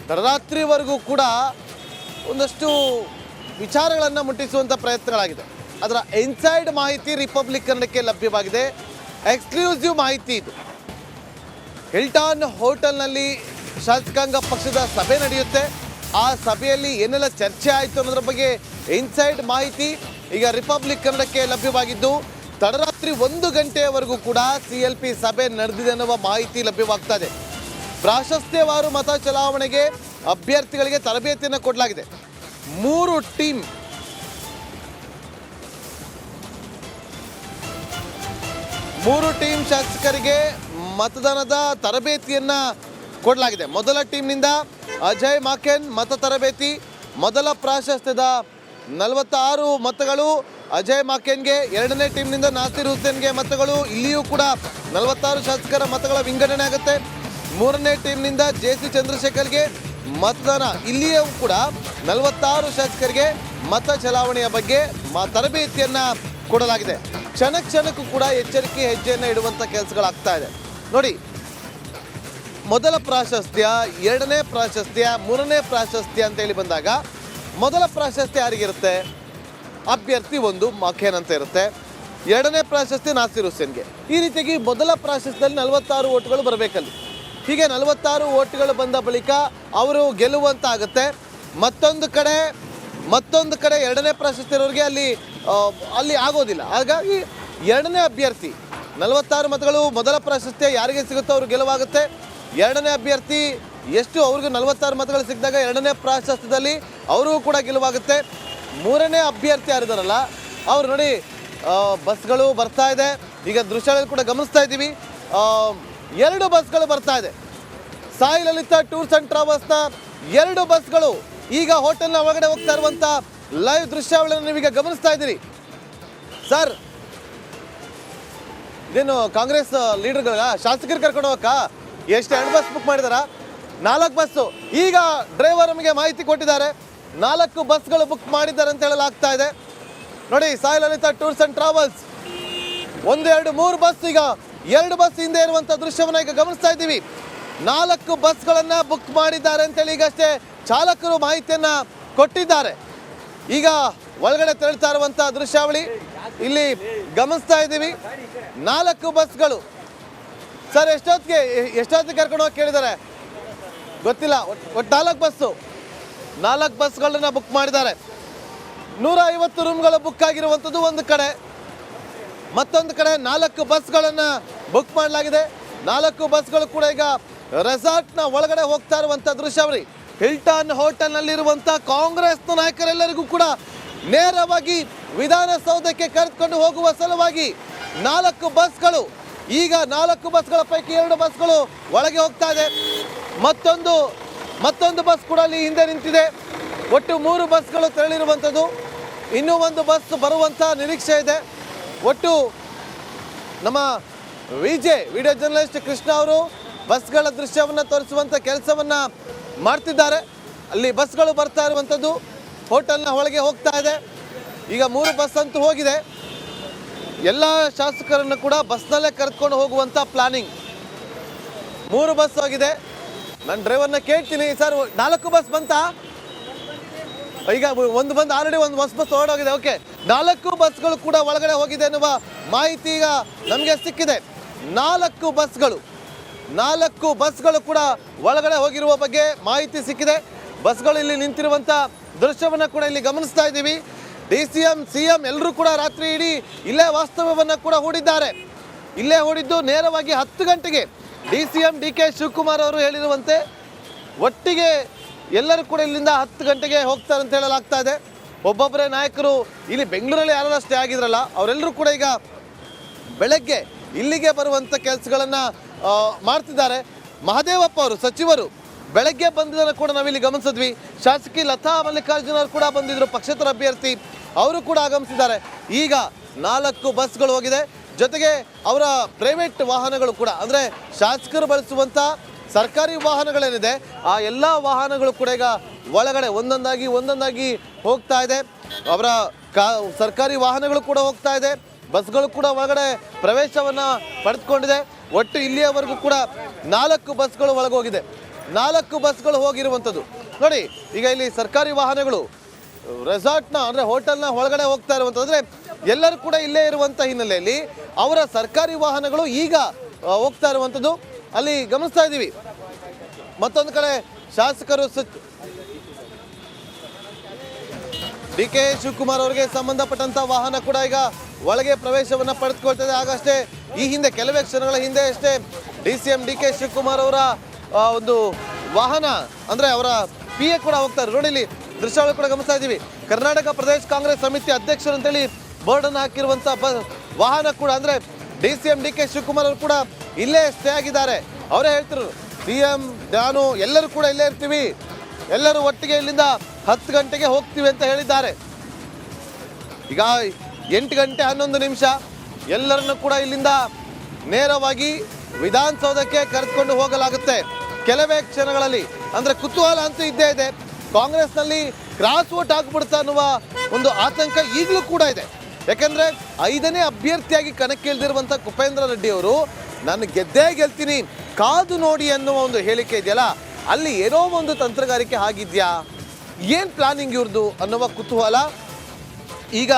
ತಡರಾತ್ರಿವರೆಗೂ ಕೂಡ ಒಂದಷ್ಟು ವಿಚಾರಗಳನ್ನು ಮುಟ್ಟಿಸುವಂಥ ಪ್ರಯತ್ನಗಳಾಗಿದೆ. ಅದರ ಇನ್ಸೈಡ್ ಮಾಹಿತಿ ರಿಪಬ್ಲಿಕ್ ಕನ್ನಡಕ್ಕೆ ಲಭ್ಯವಾಗಿದೆ. ಎಕ್ಸ್ಕ್ಲೂಸಿವ್ ಮಾಹಿತಿ ಇದು. ಹಿಲ್ಟನ್ ಹೋಟೆಲ್ನಲ್ಲಿ ಶಾಸಕಾಂಗ ಪಕ್ಷದ ಸಭೆ ನಡೆಯುತ್ತೆ. ಆ ಸಭೆಯಲ್ಲಿ ಏನೆಲ್ಲ ಚರ್ಚೆ ಆಯಿತು ಅನ್ನೋದ್ರ ಬಗ್ಗೆ ಇನ್ಸೈಡ್ ಮಾಹಿತಿ ಈಗ ರಿಪಬ್ಲಿಕ್ ಕನ್ನಡಕ್ಕೆ ಲಭ್ಯವಾಗಿದ್ದು, ತಡರಾತ್ರಿ 1 ಗಂಟೆಯವರೆಗೂ ಕೂಡ CLP ಸಭೆ ನಡೆದಿದೆ ಅನ್ನುವ ಮಾಹಿತಿ ಲಭ್ಯವಾಗ್ತಾ ಇದೆ. ಪ್ರಾಶಸ್ತ್ಯವಾರು ಮತ ಚಲಾವಣೆಗೆ ಅಭ್ಯರ್ಥಿಗಳಿಗೆ ತರಬೇತಿಯನ್ನು ಕೊಡಲಾಗಿದೆ. 3 ಟೀಮ್ ಶಾಸಕರಿಗೆ ಮತದಾನದ ತರಬೇತಿಯನ್ನ ಕೊಡಲಾಗಿದೆ. ಮೊದಲ ಟೀಮ್ನಿಂದ ಅಜಯ್ ಮಾಕೆನ್ ಮತ ತರಬೇತಿ. ಮೊದಲ ಪ್ರಾಶಸ್ತ್ಯದ 46 ಮತಗಳು ಅಜಯ್ ಮಾಕೆನ್ಗೆ. ಎರಡನೇ ಟೀಮ್ನಿಂದ ನಾಸಿರ್ ಹುಸೇನ್ಗೆ ಮತಗಳು. ಇಲ್ಲಿಯೂ ಕೂಡ 46 ಶಾಸಕರ ಮತಗಳ ವಿಂಗಡಣೆ ಆಗುತ್ತೆ. ಮೂರನೇ ಟೀಮ್ನಿಂದ JC ಚಂದ್ರಶೇಖರ್ಗೆ ಮತದಾನ. ಇಲ್ಲಿಯೂ ಕೂಡ 46 ಶಾಸಕರಿಗೆ ಮತ ಚಲಾವಣೆಯ ಬಗ್ಗೆ ತರಬೇತಿಯನ್ನ ಕೊಡಲಾಗಿದೆ. ಕ್ಷಣಕ್ಕೂ ಕೂಡ ಎಚ್ಚರಿಕೆ ಹೆಜ್ಜೆಯನ್ನು ಇಡುವಂಥ ಕೆಲಸಗಳಾಗ್ತಾ ಇದೆ. ನೋಡಿ, ಮೊದಲ ಪ್ರಾಶಸ್ತ್ಯ, ಎರಡನೇ ಪ್ರಾಶಸ್ತ್ಯ, ಮೂರನೇ ಪ್ರಾಶಸ್ತ್ಯ ಅಂತೇಳಿ ಬಂದಾಗ ಮೊದಲ ಪ್ರಾಶಸ್ತ್ಯ ಯಾರಿಗಿರುತ್ತೆ? ಅಭ್ಯರ್ಥಿ 1 ಮಾಖೇನ್ ಅಂತ ಇರುತ್ತೆ. ಎರಡನೇ ಪ್ರಾಶಸ್ತ್ಯ ನಾಸಿರ್ ಹುಸೇನ್ಗೆ. ಈ ರೀತಿಯಾಗಿ ಮೊದಲ ಪ್ರಾಶಸ್ತ್ಯದಲ್ಲಿ 46 ಓಟ್ಗಳು ಬರಬೇಕಲ್ಲಿ. ಹೀಗೆ 46 ಓಟ್ಗಳು ಬಂದ ಬಳಿಕ ಅವರು ಗೆಲ್ಲುವಂತ ಆಗುತ್ತೆ. ಮತ್ತೊಂದು ಕಡೆ ಎರಡನೇ ಪ್ರಾಶಸ್ತ್ಯ ಇರೋರಿಗೆ ಅಲ್ಲಿ ಆಗೋದಿಲ್ಲ. ಹಾಗಾಗಿ ಎರಡನೇ ಅಭ್ಯರ್ಥಿ 46 ಮತಗಳು ಮೊದಲ ಪ್ರಾಶಸ್ತ್ಯ ಯಾರಿಗೆ ಸಿಗುತ್ತೋ ಅವ್ರಿಗೆ ಗೆಲುವಾಗುತ್ತೆ. ಎರಡನೇ ಅಭ್ಯರ್ಥಿ ಎಷ್ಟು ಅವ್ರಿಗೆ 46 ಮತಗಳು ಸಿಕ್ಕಿದಾಗ ಎರಡನೇ ಪ್ರಾಶಸ್ತ್ಯದಲ್ಲಿ ಅವ್ರಿಗೂ ಕೂಡ ಗೆಲುವಾಗುತ್ತೆ. ಮೂರನೇ ಅಭ್ಯರ್ಥಿ ಯಾರಿದಾರಲ್ಲ ಅವ್ರು ನೋಡಿ, ಬಸ್ಗಳು ಬರ್ತಾ ಇದೆ. ಈಗ ದೃಶ್ಯಗಳಲ್ಲಿ ಕೂಡ ಗಮನಿಸ್ತಾ ಇದ್ದೀವಿ, 2 ಬಸ್ಗಳು ಬರ್ತಾ ಇದೆ. ಸಾಯಿ ಲಲಿತಾ ಟೂರ್ಸ್ ಅಂಡ್ ಟ್ರಾವೆಲ್ಸ್ನ 2 ಬಸ್ಗಳು ಈಗ ಹೋಟೆಲ್ನ ಒಳಗಡೆ ಹೋಗ್ತಾ ಇರುವಂಥ ಲೈವ್ ದೃಶ್ಯಾವಳಿಯನ್ನು ನೀವೀಗ ಗಮನಿಸ್ತಾ ಇದ್ದೀರಿ. ಸರ್, ಇದೇನು ಕಾಂಗ್ರೆಸ್ ಲೀಡರ್ಗಳ ಶಾಸಕರು ಕರ್ಕೊಂಡು ಹೋಗಕ್ಕ ಎಷ್ಟು 2 ಬಸ್ ಬುಕ್ ಮಾಡಿದಾರ? 4 ಬಸ್ಸು. ಈಗ ಡ್ರೈವರ್ ನಮಗೆ ಮಾಹಿತಿ ಕೊಟ್ಟಿದ್ದಾರೆ, 4 ಬಸ್ಗಳು ಬುಕ್ ಮಾಡಿದ್ದಾರೆ ಅಂತ ಹೇಳಲಾಗ್ತಾ ಇದೆ. ನೋಡಿ, Sai Lalitha tours and travels 1, 2, 3 bus, ಈಗ 2 ಬಸ್ ಹಿಂದೆ ಇರುವಂಥ ದೃಶ್ಯವನ್ನು ಈಗ ಗಮನಿಸ್ತಾ ಇದ್ದೀವಿ. 4 ಬಸ್ಗಳನ್ನು ಬುಕ್ ಮಾಡಿದ್ದಾರೆ ಅಂತೇಳಿ ಈಗಷ್ಟೇ ಚಾಲಕರು ಮಾಹಿತಿಯನ್ನು ಕೊಟ್ಟಿದ್ದಾರೆ. ಈಗ ಒಳಗಡೆ ತೆರಳ್ತಾ ಇರುವಂಥ ದೃಶ್ಯಾವಳಿ ಇಲ್ಲಿ ಗಮನಿಸ್ತಾ ಇದ್ದೀವಿ. 4 ಬಸ್ಗಳು. ಸರ್, ಎಷ್ಟೊತ್ತಿಗೆ ಕರ್ಕೊಂಡು ಹೋಗಿ ಕೇಳಿದ್ದಾರೆ ಗೊತ್ತಿಲ್ಲ. ಒಟ್ಟು 4 ಬಸ್ಗಳನ್ನ ಬುಕ್ ಮಾಡಿದ್ದಾರೆ. 150 ರೂಮ್ಗಳು ಬುಕ್ ಆಗಿರುವಂಥದ್ದು ಒಂದು ಕಡೆ. ಮತ್ತೊಂದು ಕಡೆ 4 ಬಸ್ಗಳನ್ನು ಬುಕ್ ಮಾಡಲಾಗಿದೆ. 4 ಬಸ್ಗಳು ಕೂಡ ಈಗ ರೆಸಾರ್ಟ್ನ ಒಳಗಡೆ ಹೋಗ್ತಾ ಇರುವಂಥ ದೃಶ್ಯಾವಳಿ. ಹಿಲ್ಟನ್ ಹೋಟೆಲ್ನಲ್ಲಿರುವಂಥ ಕಾಂಗ್ರೆಸ್ನ ನಾಯಕರೆಲ್ಲರಿಗೂ ಕೂಡ ನೇರವಾಗಿ ವಿಧಾನಸೌಧಕ್ಕೆ ಕರೆದುಕೊಂಡು ಹೋಗುವ ಸಲುವಾಗಿ 4 ಬಸ್ಗಳು. ಈಗ 4 ಬಸ್ಗಳ ಪೈಕಿ 2 ಬಸ್ಗಳು ಒಳಗೆ ಹೋಗ್ತಾ ಇದೆ. ಮತ್ತೊಂದು ಬಸ್ ಕೂಡ ಅಲ್ಲಿ ಹಿಂದೆ ನಿಂತಿದೆ. ಒಟ್ಟು 3 ಬಸ್ಗಳು ತೆರಳಿರುವಂಥದ್ದು. ಇನ್ನೂ ಒಂದು ಬಸ್ ಬರುವಂಥ ನಿರೀಕ್ಷೆ ಇದೆ. ಒಟ್ಟು ನಮ್ಮ ವಿಡಿಯೋ ಜರ್ನಲಿಸ್ಟ್ ಕೃಷ್ಣ ಅವರು ಬಸ್ಗಳ ದೃಶ್ಯವನ್ನು ತೋರಿಸುವಂಥ ಕೆಲಸವನ್ನು ಮಾಡ್ತಿದ್ದಾರೆ. ಅಲ್ಲಿ ಬಸ್ಗಳು ಬರ್ತಾ ಇರುವಂಥದ್ದು ಹೋಟೆಲ್ನ ಒಳಗೆ ಹೋಗ್ತಾ ಇದೆ. ಈಗ 3 ಬಸ್ ಅಂತೂ ಹೋಗಿದೆ. ಎಲ್ಲ ಶಾಸಕರನ್ನು ಕೂಡ ಬಸ್ನಲ್ಲೇ ಕರೆದುಕೊಂಡು ಹೋಗುವಂಥ ಪ್ಲಾನಿಂಗ್. 3 ಬಸ್ ಹೋಗಿದೆ. ನಾನು ಡ್ರೈವರ್ನ ಕೇಳ್ತೀನಿ, ಸರ್ 4 ಬಸ್ ಬಂತಾ? ಈಗ ಒಂದು ಬಂದು ಆಲ್ರೆಡಿ ಒಂದು ಬಸ್ ಹೊರಡೋಗಿದೆ. ಓಕೆ, 4 ಬಸ್ಗಳು ಕೂಡ ಒಳಗಡೆ ಹೋಗಿದೆ ಎನ್ನುವ ಮಾಹಿತಿ ಈಗ ನಮಗೆ ಸಿಕ್ಕಿದೆ. 4 ಬಸ್ಗಳು ಕೂಡ ಒಳಗಡೆ ಹೋಗಿರುವ ಬಗ್ಗೆ ಮಾಹಿತಿ ಸಿಕ್ಕಿದೆ. ಬಸ್ಗಳು ಇಲ್ಲಿ ನಿಂತಿರುವಂಥ ದೃಶ್ಯವನ್ನು ಕೂಡ ಇಲ್ಲಿ ಗಮನಿಸ್ತಾ ಇದ್ದೀವಿ. DCM CM ಎಲ್ಲರೂ ಕೂಡ ರಾತ್ರಿ ಇಡೀ ಇಲ್ಲೇ ವಾಸ್ತವ್ಯವನ್ನು ಕೂಡ ಹೂಡಿದ್ದಾರೆ. ಇಲ್ಲೇ ಹೂಡಿದ್ದು ನೇರವಾಗಿ 10 ಗಂಟೆಗೆ DCM DK ಶಿವಕುಮಾರ್ ಅವರು ಹೇಳಿರುವಂತೆ ಒಟ್ಟಿಗೆ ಎಲ್ಲರೂ ಕೂಡ ಇಲ್ಲಿಂದ 10 ಗಂಟೆಗೆ ಹೋಗ್ತಾರೆ ಅಂತ ಹೇಳಲಾಗ್ತಾ ಇದೆ. ಒಬ್ಬೊಬ್ಬರೇ ನಾಯಕರು ಇಲ್ಲಿ ಬೆಂಗಳೂರಲ್ಲಿ ಯಾರು ಸ್ಟೇ ಆಗಿದ್ರಲ್ಲ ಅವರೆಲ್ಲರೂ ಕೂಡ ಈಗ ಬೆಳಗ್ಗೆ ಇಲ್ಲಿಗೆ ಬರುವಂಥ ಕೆಲಸಗಳನ್ನು ಮಾಡ್ತಿದ್ದಾರೆ. ಮಹದೇವಪ್ಪ ಅವರು ಸಚಿವರು ಬೆಳಗ್ಗೆ ಬಂದಿದ್ದನ್ನು ಕೂಡ ನಾವಿಲ್ಲಿ ಗಮನಿಸಿದ್ವಿ. ಶಾಸಕಿ ಲತಾ ಮಲ್ಲಿಕಾರ್ಜುನ ಅವರು ಕೂಡ ಬಂದಿದ್ದರು, ಪಕ್ಷೇತರ ಅಭ್ಯರ್ಥಿ, ಅವರು ಕೂಡ ಆಗಮಿಸಿದ್ದಾರೆ. ಈಗ 4 ಬಸ್ಗಳು ಹೋಗಿದೆ. ಜೊತೆಗೆ ಅವರ ಪ್ರೈವೇಟ್ ವಾಹನಗಳು ಕೂಡ, ಅಂದರೆ ಶಾಸಕರು ಬಳಸುವಂಥ ಸರ್ಕಾರಿ ವಾಹನಗಳೇನಿದೆ ಆ ಎಲ್ಲ ವಾಹನಗಳು ಕೂಡ ಈಗ ಒಳಗಡೆ ಒಂದೊಂದಾಗಿ ಹೋಗ್ತಾ ಇದೆ. ಅವರ ಸರ್ಕಾರಿ ವಾಹನಗಳು ಕೂಡ ಹೋಗ್ತಾ ಇದೆ. ಬಸ್ಗಳು ಕೂಡ ಒಳಗಡೆ ಪ್ರವೇಶವನ್ನು ಪಡೆದುಕೊಂಡಿದೆ. ಒಟ್ಟು ಇಲ್ಲಿಯವರೆಗೂ ಕೂಡ 4 ಬಸ್ಗಳು ಒಳಗೋಗಿದೆ. 4 ಬಸ್ಗಳು ಹೋಗಿರುವಂಥದ್ದು. ನೋಡಿ ಈಗ ಇಲ್ಲಿ ಸರ್ಕಾರಿ ವಾಹನಗಳು ರೆಸಾರ್ಟ್ನ ಅಂದರೆ ಹೋಟೆಲ್ನ ಒಳಗಡೆ ಹೋಗ್ತಾ ಇರುವಂಥದ್ದು. ಅಂದರೆ ಎಲ್ಲರೂ ಕೂಡ ಇಲ್ಲೇ ಇರುವಂಥ ಹಿನ್ನೆಲೆಯಲ್ಲಿ ಅವರ ಸರ್ಕಾರಿ ವಾಹನಗಳು ಈಗ ಹೋಗ್ತಾ ಇರುವಂಥದ್ದು ಅಲ್ಲಿ ಗಮನಿಸ್ತಾ ಇದ್ದೀವಿ. ಮತ್ತೊಂದು ಕಡೆ ಶಾಸಕರು ಡಿ ಕೆ ಶಿವಕುಮಾರ್ ಅವರಿಗೆ ಸಂಬಂಧಪಟ್ಟಂತ ವಾಹನ ಕೂಡ ಈಗ ಒಳಗೆ ಪ್ರವೇಶವನ್ನು ಪಡೆದುಕೊಳ್ತದೆ. ಆಗಷ್ಟೇ ಈ ಹಿಂದೆ ಕೆಲವೇ ಕ್ಷಣಗಳ ಹಿಂದೆ ಅಷ್ಟೇ DCM ಡಿ ಕೆ ಶಿವಕುಮಾರ್ ಅವರ ಒಂದು ವಾಹನ ಅಂದರೆ ಅವರ PA ಕೂಡ ಹೋಗ್ತಾರೆ. ನೋಡಿ ಇಲ್ಲಿ ದೃಶ್ಯಾವಳಿ ಕೂಡ ಗಮನಿಸ್ತಾ ಇದ್ದೀವಿ. ಕರ್ನಾಟಕ ಪ್ರದೇಶ ಕಾಂಗ್ರೆಸ್ ಸಮಿತಿ ಅಧ್ಯಕ್ಷರು ಅಂತೇಳಿ ಬೋರ್ಡ್ ಅನ್ನು ಹಾಕಿರುವಂಥ ವಾಹನ ಕೂಡ ಅಂದರೆ DCM ಡಿ ಕೆ ಶಿವಕುಮಾರ್ ಅವರು ಕೂಡ ಇಲ್ಲೇ ಸ್ಟೇ ಆಗಿದ್ದಾರೆ. ಅವರೇ ಹೇಳ್ತಿರು CM ನಾನು ಎಲ್ಲರೂ ಕೂಡ ಇಲ್ಲೇ ಇರ್ತೀವಿ, ಎಲ್ಲರೂ ಒಟ್ಟಿಗೆ ಇಲ್ಲಿಂದ 10 ಗಂಟೆಗೆ ಹೋಗ್ತೀವಿ ಅಂತ ಹೇಳಿದ್ದಾರೆ. ಈಗ 8 ಗಂಟೆ 11 ನಿಮಿಷ ಎಲ್ಲರನ್ನು ಕೂಡ ಇಲ್ಲಿಂದ ನೇರವಾಗಿ ವಿಧಾನಸೌಧಕ್ಕೆ ಕರೆದುಕೊಂಡು ಹೋಗಲಾಗುತ್ತೆ ಕೆಲವೇ ಕ್ಷಣಗಳಲ್ಲಿ. ಅಂದರೆ ಕುತೂಹಲ ಅಂತೂ ಇದ್ದೇ ಇದೆ. ಕಾಂಗ್ರೆಸ್ನಲ್ಲಿ ಕ್ರಾಸ್ ವೋಟ್ ಆಗ್ಬಿಡ್ತಾ ಅನ್ನುವ ಒಂದು ಆತಂಕ ಈಗಲೂ ಕೂಡ ಇದೆ. ಯಾಕೆಂದರೆ 5ನೇ ಅಭ್ಯರ್ಥಿಯಾಗಿ ಕಣಕ್ಕಿಳಿದಿರುವಂಥ ಕುಪೇಂದ್ರ ರೆಡ್ಡಿ ಅವರು ನಾನು ಗೆದ್ದೇ ಗೆಲ್ತೀನಿ ಕಾದು ನೋಡಿ ಅನ್ನುವ ಒಂದು ಹೇಳಿಕೆ ಇದೆಯಲ್ಲ, ಅಲ್ಲಿ ಏನೋ ಒಂದು ತಂತ್ರಗಾರಿಕೆ ಆಗಿದೆಯಾ, ಏನು ಪ್ಲಾನಿಂಗ್ ಇವ್ರದ್ದು ಅನ್ನುವ ಕುತೂಹಲ ಈಗ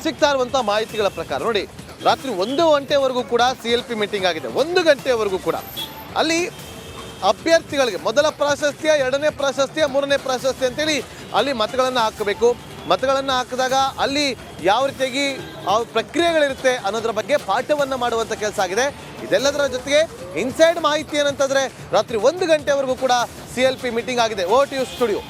ಸಿಗ್ತಾ ಇರುವಂಥ ಮಾಹಿತಿಗಳ ಪ್ರಕಾರ. ನೋಡಿ ರಾತ್ರಿ 1 ಗಂಟೆವರೆಗೂ ಕೂಡ CLP ಮೀಟಿಂಗ್ ಆಗಿದೆ. 1 ಗಂಟೆವರೆಗೂ ಕೂಡ ಅಲ್ಲಿ ಅಭ್ಯರ್ಥಿಗಳಿಗೆ ಮೊದಲ ಪ್ರಾಶಸ್ತ್ಯ, 2ನೇ ಪ್ರಾಶಸ್ತ್ಯ, 3ನೇ ಪ್ರಾಶಸ್ತ್ಯ ಅಂತೇಳಿ ಅಲ್ಲಿ ಮತಗಳನ್ನು ಹಾಕಬೇಕು. ಮತಗಳನ್ನು ಹಾಕಿದಾಗ ಅಲ್ಲಿ ಯಾವ ರೀತಿಯಾಗಿ ಪ್ರಕ್ರಿಯೆಗಳಿರುತ್ತೆ ಅನ್ನೋದ್ರ ಬಗ್ಗೆ ಪಾಠವನ್ನು ಮಾಡುವಂಥ ಕೆಲಸ ಆಗಿದೆ. ಇದೆಲ್ಲದರ ಜೊತೆಗೆ ಇನ್ಸೈಡ್ ಮಾಹಿತಿ ಏನಂತಂದರೆ ರಾತ್ರಿ 1 ಗಂಟೆವರೆಗೂ ಕೂಡ CLP ಮೀಟಿಂಗ್ ಆಗಿದೆ. O T U studio.